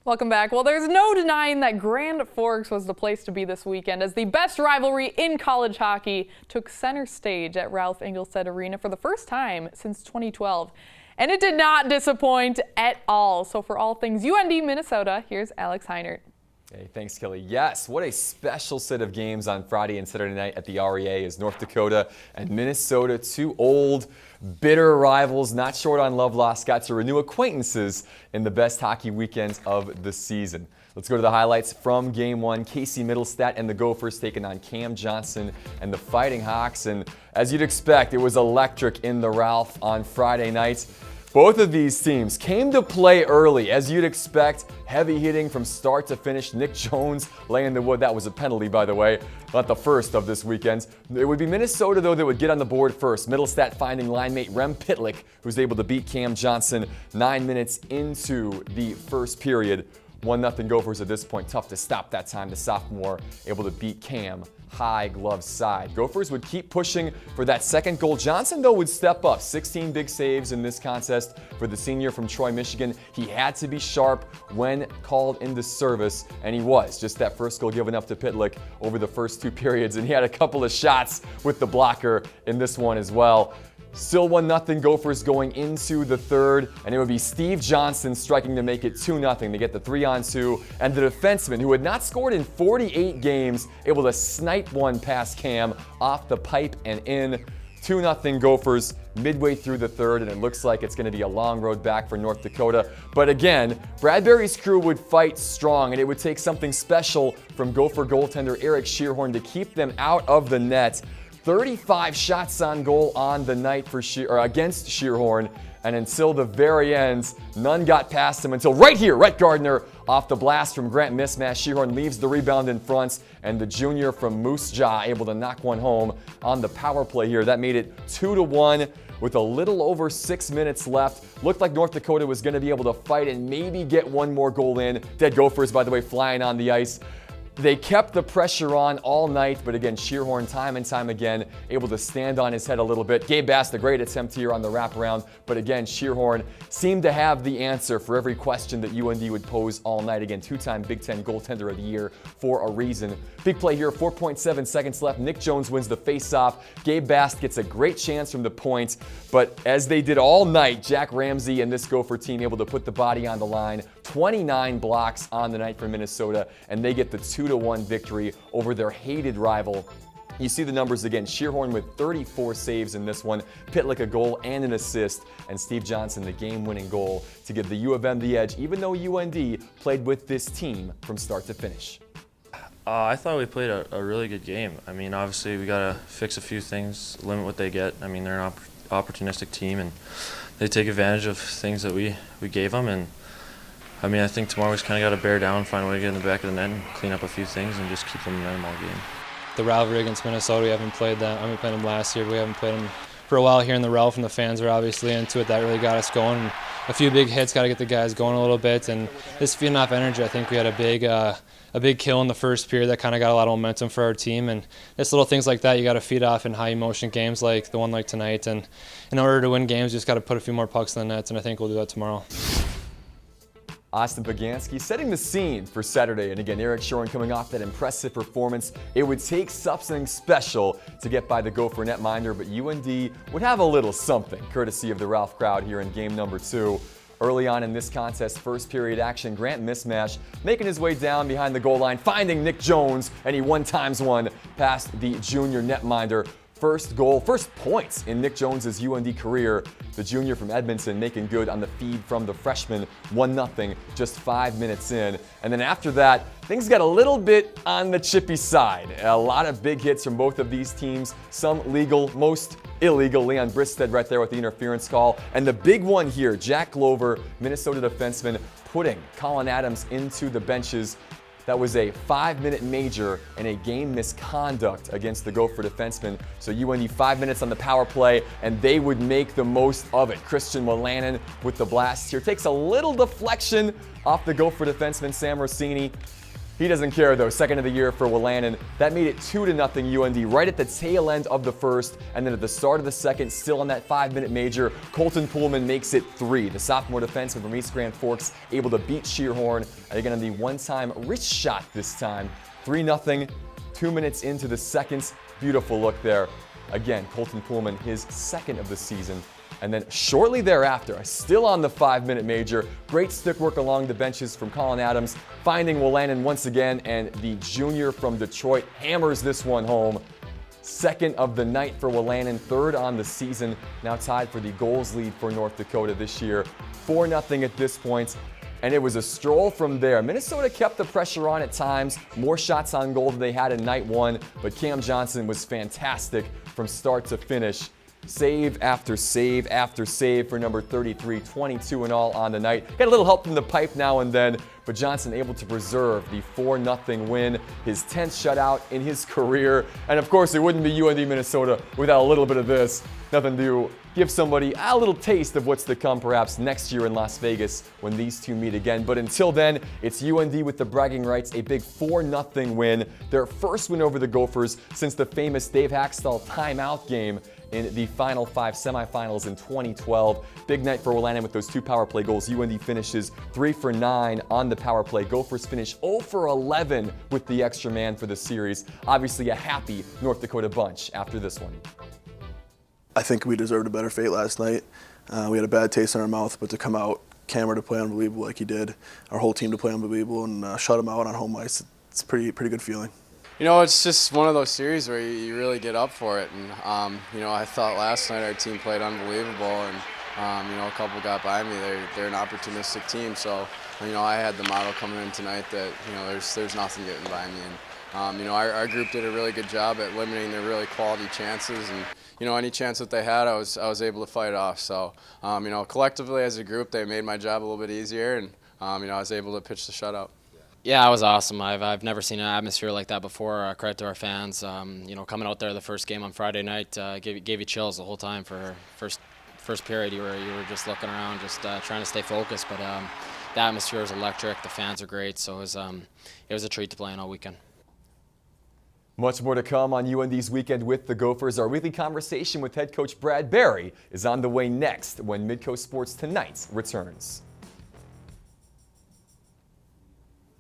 Welcome back. Well, there's no denying that Grand Forks was the place to be this weekend as the best rivalry in college hockey took center stage at Ralph Engelstad Arena for the first time since 2012. And it did not disappoint at all. So for all things UND Minnesota, here's Alex Heinert. Hey, thanks, Kelly. Yes, what a special set of games on Friday and Saturday night at the REA as North Dakota and Minnesota, two old, bitter rivals, not short on love lost, got to renew acquaintances in the best hockey weekends of the season. Let's go to the highlights from Game 1. Casey Middlestat and the Gophers taking on Cam Johnson and the Fighting Hawks. And as you'd expect, it was electric in the Ralph on Friday night. Both of these teams came to play early, as you'd expect. Heavy hitting from start to finish. Nick Jones laying the wood. That was a penalty, by the way, not the first of this weekend. It would be Minnesota, though, that would get on the board first. Middlestat finding line mate Rem Pitlick, who's able to beat Cam Johnson 9 minutes into the first period. 1-0 Gophers at this point. Tough to stop that time. The sophomore able to beat Cam. High glove side. Gophers would keep pushing for that second goal. Johnson, though, would step up. 16 big saves in this contest for the senior from Troy, Michigan. He had to be sharp when called into service, and he was. Just that first goal given up to Pitlick over the first two periods, and he had a couple of shots with the blocker in this one as well. Still 1-0 Gophers going into the third, and it would be Steve Johnson striking to make it 2-0 to get the 3-on-2, and the defenseman, who had not scored in 48 games, able to snipe one past Cam off the pipe and in. 2-0 Gophers midway through the third, and it looks like it's going to be a long road back for North Dakota. But again, Bradbury's crew would fight strong, and it would take something special from Gopher goaltender Eric Shearhorn to keep them out of the net. 35 shots on goal on the night for against Shearhorn, and until the very end, none got past him until right here, Rhett Gardner off the blast from Grant Mismatch. Shearhorn leaves the rebound in front, and the junior from Moose Jaw able to knock one home on the power play here. That made it 2-1 with a little over 6 minutes left. Looked like North Dakota was going to be able to fight and maybe get one more goal in. Dead Gophers, by the way, flying on the ice. They kept the pressure on all night, but again, Shearhorn time and time again able to stand on his head a little bit. Gabe Bass, the great attempt here on the wraparound, but again, Shearhorn seemed to have the answer for every question that UND would pose all night. Again, two-time Big Ten goaltender of the year for a reason. Big play here, 4.7 seconds left. Nick Jones wins the face-off. Gabe Bass gets a great chance from the point, but as they did all night, Jack Ramsey and this Gopher team able to put the body on the line. 29 blocks on the night for Minnesota, and they get the 2-1 victory over their hated rival. You see the numbers again. Shearhorn with 34 saves in this one, Pitlick a goal and an assist, and Steve Johnson the game-winning goal to give the U of M the edge, even though UND played with this team from start to finish. I thought we played a really good game. I mean, obviously we got to fix a few things, limit what they get. I mean, they're an opportunistic team, and they take advantage of things that we gave them. And I mean, I think tomorrow we just kind of got to bear down, find a way to get in the back of the net and clean up a few things and just keep them in them all game. The rivalry against Minnesota, we haven't played that. I mean, we played them last year, but we haven't played them for a while here in the Ralph, and the fans are obviously into it. That really got us going. And a few big hits, got to get the guys going a little bit, and just feeding off energy. I think we had a big kill in the first period that kind of got a lot of momentum for our team, and just little things like that you got to feed off in high emotion games like the one like tonight. And in order to win games, you just got to put a few more pucks in the nets, and I think we'll do that tomorrow. Austin Pagansky setting the scene for Saturday, and again, Eric Shearhorn coming off that impressive performance. It would take something special to get by the Gopher netminder, but UND would have a little something, courtesy of the Ralph crowd here in game number 2. Early on in this contest, first period action, Grant Mismatch making his way down behind the goal line, finding Nick Jones, and he 1x1 past the junior netminder. First goal, first points in Nick Jones' UND career. The junior from Edmonton making good on the feed from the freshman, 1-0, just 5 minutes in. And then after that, things got a little bit on the chippy side. A lot of big hits from both of these teams, some legal, most illegal. Leon Bristead right there with the interference call. And the big one here, Jack Glover, Minnesota defenseman, putting Colin Adams into the benches. That was a 5-minute major and a game misconduct against the Gopher defenseman. So UND 5 minutes on the power play, and they would make the most of it. Christian Wolanin with the blast here. Takes a little deflection off the Gopher defenseman, Sam Rossini. He doesn't care though. Second of the year for Willannon. That made it 2-0 UND right at the tail end of the first, and then at the start of the second, still on that 5-minute major, Colton Pullman makes it 3. The sophomore defenseman from East Grand Forks able to beat Shearhorn, and again on the one-time wrist shot this time. 3-0, 2 minutes into the second. Beautiful look there. Again, Colton Pullman, his second of the season. And then shortly thereafter, still on the 5-minute major, great stick work along the benches from Colin Adams, finding Willannon once again, and the junior from Detroit hammers this one home. Second of the night for Willannon, third on the season, now tied for the goals lead for North Dakota this year. 4-0 at this point, and it was a stroll from there. Minnesota kept the pressure on at times, more shots on goal than they had in night one, but Cam Johnson was fantastic from start to finish. Save after save after save for number 33, 22 in all on the night. Got a little help from the pipe now and then, but Johnson able to preserve the 4-0 win, his 10th shutout in his career. And of course, it wouldn't be UND Minnesota without a little bit of this. Nothing to give somebody a little taste of what's to come perhaps next year in Las Vegas when these two meet again. But until then, it's UND with the bragging rights, a big 4-0 win. Their first win over the Gophers since the famous Dave Haxtell timeout game in the Final Five semifinals in 2012. Big night for Willannon with those 2 power play goals. UND finishes 3 for 9 on the power play. Gophers finish 0 for 11 with the extra man for the series. Obviously a happy North Dakota bunch after this one. I think we deserved a better fate last night. We had a bad taste in our mouth, but to come out, Cameron to play unbelievable like he did, our whole team to play unbelievable, and shut him out on home ice, it's a pretty good feeling. You know, it's just one of those series where you really get up for it. And, you know, I thought last night our team played unbelievable. And, you know, a couple got by me. They're an opportunistic team. So, you know, I had the motto coming in tonight that, you know, there's nothing getting by me. And, you know, our group did a really good job at limiting their really quality chances. And, you know, any chance that they had, I was able to fight off. So, you know, collectively as a group, they made my job a little bit easier. And, you know, I was able to pitch the shutout. Yeah, it was awesome. I've never seen an atmosphere like that before. Credit to our fans. You know, coming out there the first game on Friday night gave you chills the whole time for first period. You were just looking around, just trying to stay focused. But the atmosphere was electric. The fans are great. So it was a treat to play in all weekend. Much more to come on UND's weekend with the Gophers. Our weekly conversation with head coach Brad Barry is on the way next when Midco Sports Tonight returns.